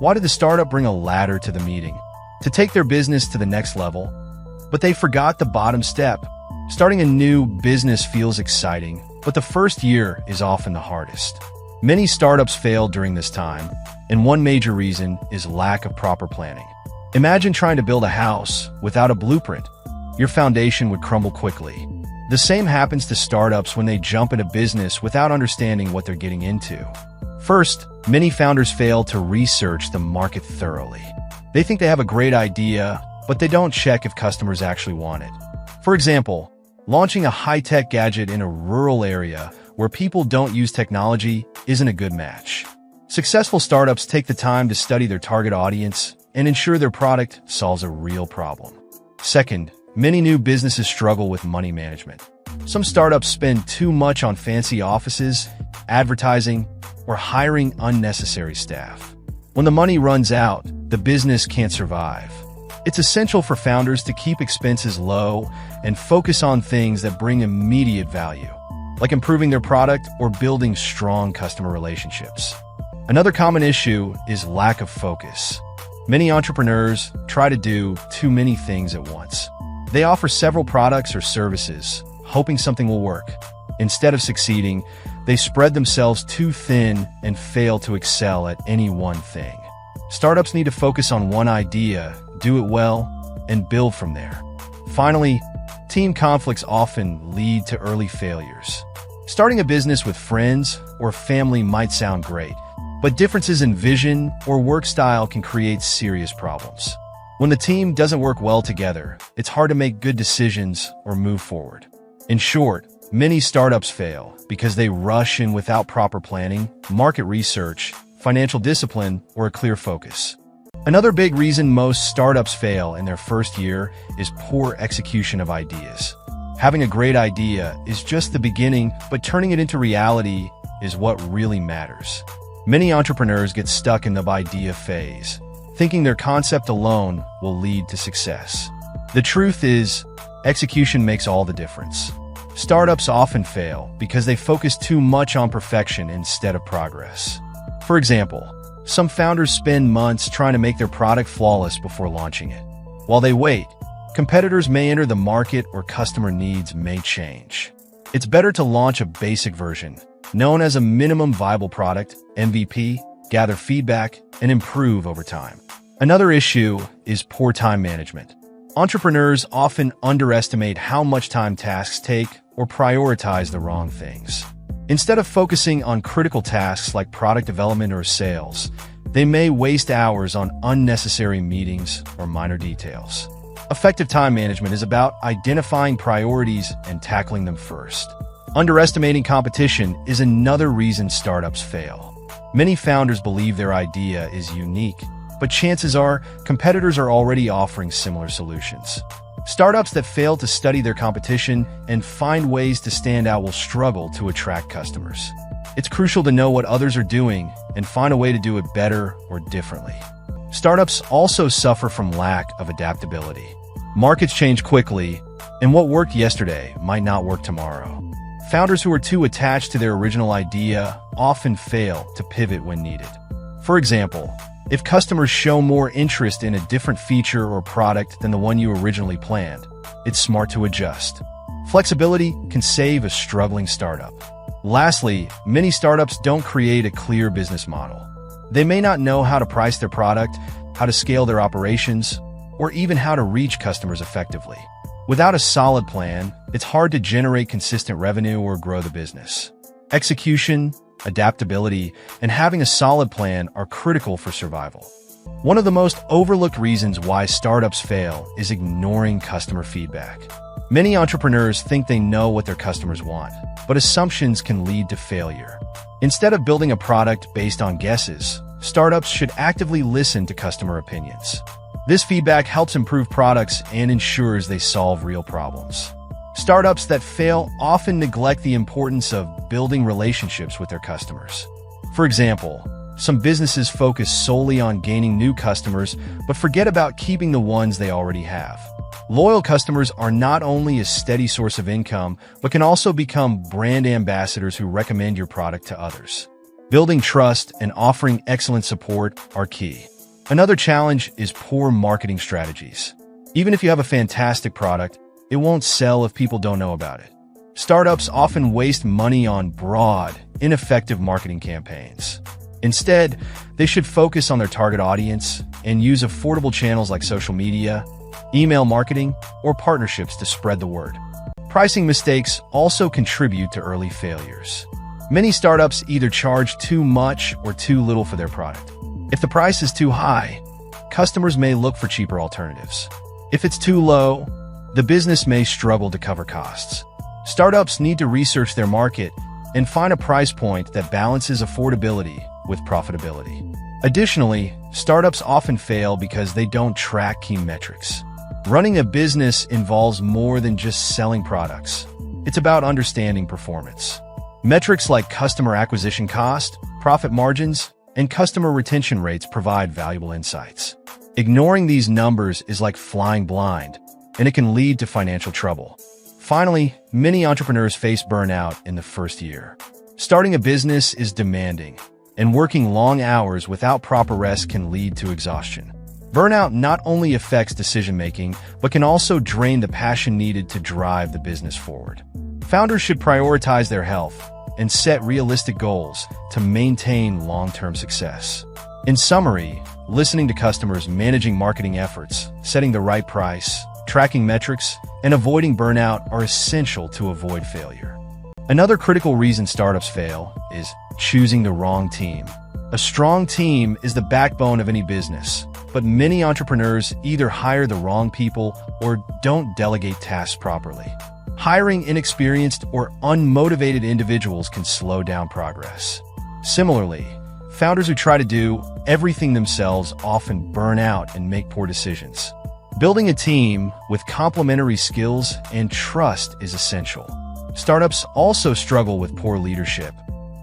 Why did the startup bring a ladder to the meeting? To take their business to the next level? But they forgot the bottom step. Starting a new business feels exciting, but the first year is often the hardest. Many startups fail during this time, and one major reason is lack of proper planning. Imagine trying to build a house without a blueprint. Your foundation would crumble quickly. The same happens to startups when they jump into business without understanding what they're getting into. First, many founders fail to research the market thoroughly. They think they have a great idea, but they don't check if customers actually want it. For example, launching a high-tech gadget in a rural area where people don't use technology isn't a good match. Successful startups take the time to study their target audience and ensure their product solves a real problem. Second, many new businesses struggle with money management. Some startups spend too much on fancy offices, advertising, or hiring unnecessary staff. When the money runs out, the business can't survive. It's essential for founders to keep expenses low and focus on things that bring immediate value, like improving their product or building strong customer relationships. Another common issue is lack of focus. Many entrepreneurs try to do too many things at once. They offer several products or services, hoping something will work. Instead of succeeding, they spread themselves too thin and fail to excel at any one thing. Startups need to focus on one idea, do it well, and build from there. Finally, team conflicts often lead to early failures. Starting a business with friends or family might sound great, but differences in vision or work style can create serious problems. When the team doesn't work well together, it's hard to make good decisions or move forward. In short, many startups fail because they rush in without proper planning, market research, financial discipline, or a clear focus. Another big reason most startups fail in their first year is poor execution of ideas. Having a great idea is just the beginning, but turning it into reality is what really matters. Many entrepreneurs get stuck in the idea phase, thinking their concept alone will lead to success. The truth is, execution makes all the difference. Startups often fail because they focus too much on perfection instead of progress. For example, some founders spend months trying to make their product flawless before launching it. While they wait, competitors may enter the market or customer needs may change. It's better to launch a basic version, known as a minimum viable product, MVP, gather feedback, and improve over time. Another issue is poor time management. Entrepreneurs often underestimate how much time tasks take or prioritize the wrong things. Instead of focusing on critical tasks like product development or sales, they may waste hours on unnecessary meetings or minor details. Effective time management is about identifying priorities and tackling them first. Underestimating competition is another reason startups fail. Many founders believe their idea is unique, but chances are competitors are already offering similar solutions. Startups that fail to study their competition and find ways to stand out will struggle to attract customers. It's crucial to know what others are doing and find a way to do it better or differently. Startups also suffer from lack of adaptability. Markets change quickly, and what worked yesterday might not work tomorrow. Founders who are too attached to their original idea often fail to pivot when needed. For example, if customers show more interest in a different feature or product than the one you originally planned, it's smart to adjust. Flexibility can save a struggling startup. Lastly, many startups don't create a clear business model. They may not know how to price their product, how to scale their operations, or even how to reach customers effectively. Without a solid plan, it's hard to generate consistent revenue or grow the business. Execution, adaptability, and having a solid plan are critical for survival. One of the most overlooked reasons why startups fail is ignoring customer feedback. Many entrepreneurs think they know what their customers want, but assumptions can lead to failure. Instead of building a product based on guesses, startups should actively listen to customer opinions. This feedback helps improve products and ensures they solve real problems. Startups that fail often neglect the importance of building relationships with their customers. For example, some businesses focus solely on gaining new customers, but forget about keeping the ones they already have. Loyal customers are not only a steady source of income, but can also become brand ambassadors who recommend your product to others. Building trust and offering excellent support are key. Another challenge is poor marketing strategies. Even if you have a fantastic product, it won't sell if people don't know about it. Startups often waste money on broad, ineffective marketing campaigns. Instead, they should focus on their target audience and use affordable channels like social media, email marketing, or partnerships to spread the word. Pricing mistakes also contribute to early failures. Many startups either charge too much or too little for their product. If the price is too high, customers may look for cheaper alternatives. If it's too low, the business may struggle to cover costs. Startups need to research their market and find a price point that balances affordability with profitability. Additionally, startups often fail because they don't track key metrics. Running a business involves more than just selling products. It's about understanding performance. Metrics like customer acquisition cost, profit margins, and customer retention rates provide valuable insights. Ignoring these numbers is like flying blind, and it can lead to financial trouble. Finally, many entrepreneurs face burnout in the first year. Starting a business is demanding, and working long hours without proper rest can lead to exhaustion. Burnout not only affects decision-making, but can also drain the passion needed to drive the business forward. Founders should prioritize their health and set realistic goals to maintain long-term success. In summary, listening to customers, managing marketing efforts, setting the right price, tracking metrics, and avoiding burnout are essential to avoid failure. Another critical reason startups fail is choosing the wrong team. A strong team is the backbone of any business, but many entrepreneurs either hire the wrong people or don't delegate tasks properly. Hiring inexperienced or unmotivated individuals can slow down progress. Similarly, founders who try to do everything themselves often burn out and make poor decisions. Building a team with complementary skills and trust is essential. Startups also struggle with poor leadership.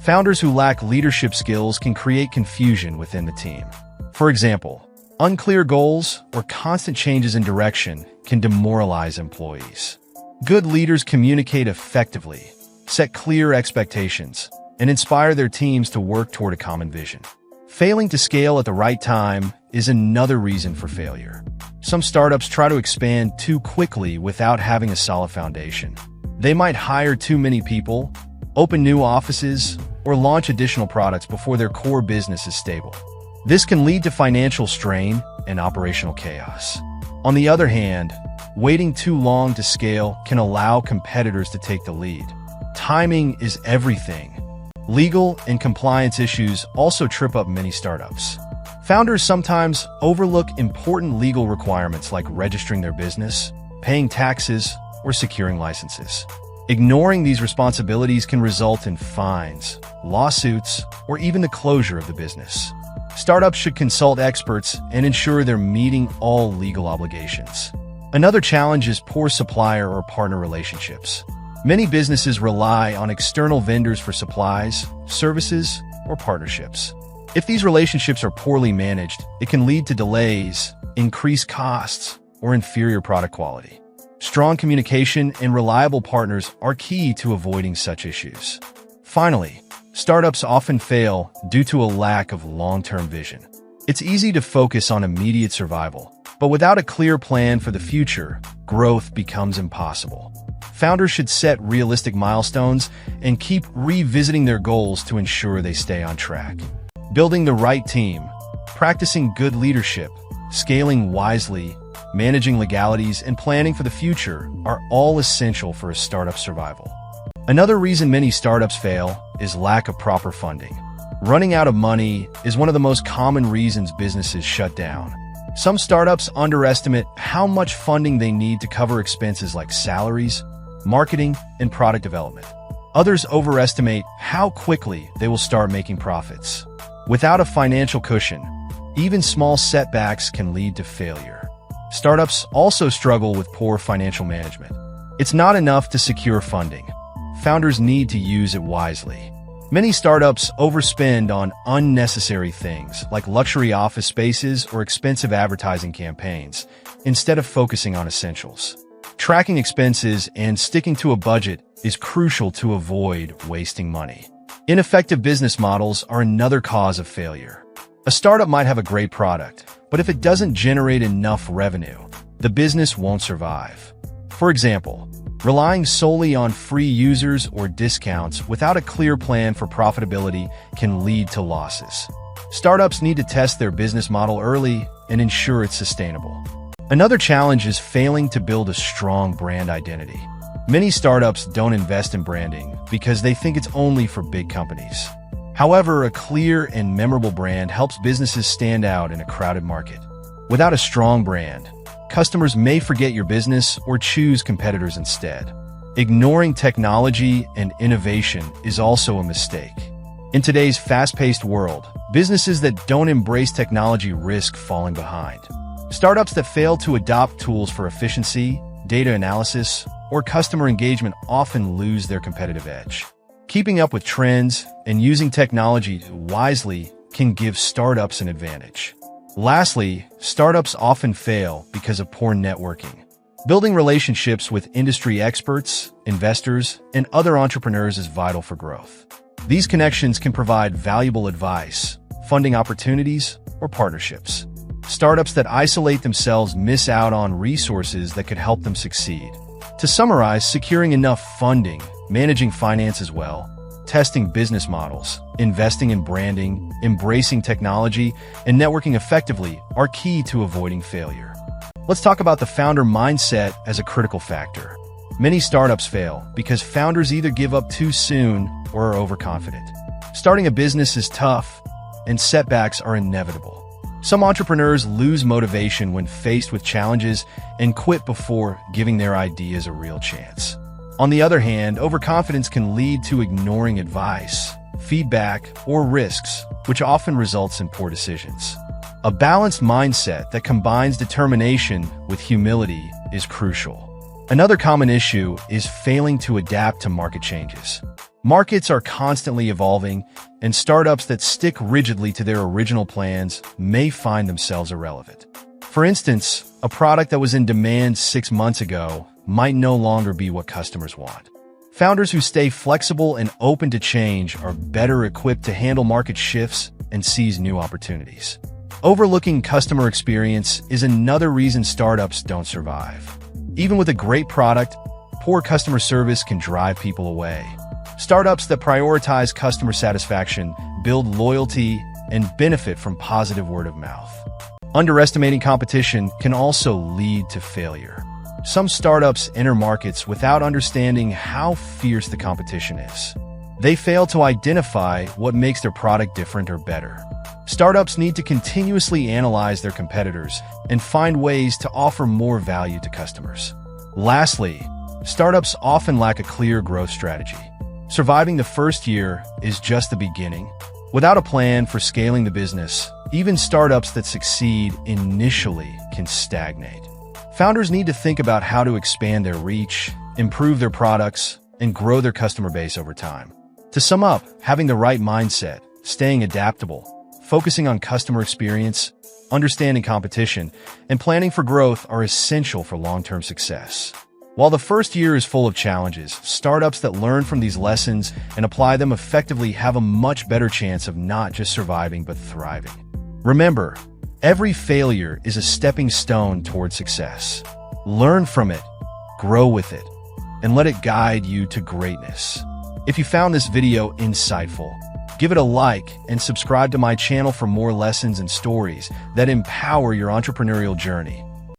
Founders who lack leadership skills can create confusion within the team. For example, unclear goals or constant changes in direction can demoralize employees. Good leaders communicate effectively, set clear expectations, and inspire their teams to work toward a common vision. Failing to scale at the right time is another reason for failure. Some startups try to expand too quickly without having a solid foundation. They might hire too many people, open new offices, or launch additional products before their core business is stable. This can lead to financial strain and operational chaos. On the other hand, waiting too long to scale can allow competitors to take the lead. Timing is everything. Legal and compliance issues also trip up many startups. Founders sometimes overlook important legal requirements like registering their business, paying taxes, or securing licenses. Ignoring these responsibilities can result in fines, lawsuits, or even the closure of the business. Startups should consult experts and ensure they're meeting all legal obligations. Another challenge is poor supplier or partner relationships. Many businesses rely on external vendors for supplies, services, or partnerships. If these relationships are poorly managed, it can lead to delays, increased costs, or inferior product quality. Strong communication and reliable partners are key to avoiding such issues. Finally, startups often fail due to a lack of long-term vision. It's easy to focus on immediate survival, but without a clear plan for the future, growth becomes impossible. Founders should set realistic milestones and keep revisiting their goals to ensure they stay on track. Building the right team, practicing good leadership, scaling wisely, managing legalities, and planning for the future are all essential for a startup's survival. Another reason many startups fail is lack of proper funding. Running out of money is one of the most common reasons businesses shut down. Some startups underestimate how much funding they need to cover expenses like salaries, marketing, and product development. Others overestimate how quickly they will start making profits. Without a financial cushion, even small setbacks can lead to failure. Startups also struggle with poor financial management. It's not enough to secure funding. Founders need to use it wisely. Many startups overspend on unnecessary things like luxury office spaces or expensive advertising campaigns, instead of focusing on essentials. Tracking expenses and sticking to a budget is crucial to avoid wasting money. Ineffective business models are another cause of failure. A startup might have a great product, but if it doesn't generate enough revenue, the business won't survive. For example, relying solely on free users or discounts without a clear plan for profitability can lead to losses. Startups need to test their business model early and ensure it's sustainable. Another challenge is failing to build a strong brand identity. Many startups don't invest in branding because they think it's only for big companies. However, a clear and memorable brand helps businesses stand out in a crowded market. Without a strong brand, customers may forget your business or choose competitors instead. Ignoring technology and innovation is also a mistake. In today's fast-paced world, businesses that don't embrace technology risk falling behind. Startups that fail to adopt tools for efficiency, data analysis, or customer engagement often lose their competitive edge. Keeping up with trends and using technology wisely can give startups an advantage. Lastly, startups often fail because of poor networking. Building relationships with industry experts, investors, and other entrepreneurs is vital for growth. These connections can provide valuable advice, funding opportunities, or partnerships. Startups that isolate themselves miss out on resources that could help them succeed. To summarize, securing enough funding, managing finances well, testing business models, investing in branding, embracing technology, and networking effectively are key to avoiding failure. Let's talk about the founder mindset as a critical factor. Many startups fail because founders either give up too soon or are overconfident. Starting a business is tough, and setbacks are inevitable. Some entrepreneurs lose motivation when faced with challenges and quit before giving their ideas a real chance. On the other hand, overconfidence can lead to ignoring advice, feedback, or risks, which often results in poor decisions. A balanced mindset that combines determination with humility is crucial. Another common issue is failing to adapt to market changes. Markets are constantly evolving, and startups that stick rigidly to their original plans may find themselves irrelevant. For instance, a product that was in demand 6 months ago might no longer be what customers want. Founders who stay flexible and open to change are better equipped to handle market shifts and seize new opportunities. Overlooking customer experience is another reason startups don't survive. Even with a great product, poor customer service can drive people away. Startups that prioritize customer satisfaction build loyalty and benefit from positive word of mouth. Underestimating competition can also lead to failure. Some startups enter markets without understanding how fierce the competition is. They fail to identify what makes their product different or better. Startups need to continuously analyze their competitors and find ways to offer more value to customers. Lastly, startups often lack a clear growth strategy. Surviving the first year is just the beginning. Without a plan for scaling the business, even startups that succeed initially can stagnate. Founders need to think about how to expand their reach, improve their products, and grow their customer base over time. To sum up, having the right mindset, staying adaptable, focusing on customer experience, understanding competition, and planning for growth are essential for long-term success. While the first year is full of challenges, startups that learn from these lessons and apply them effectively have a much better chance of not just surviving but thriving. Remember, every failure is a stepping stone toward success. Learn from it, grow with it, and let it guide you to greatness. If you found this video insightful, give it a like and subscribe to my channel for more lessons and stories that empower your entrepreneurial journey.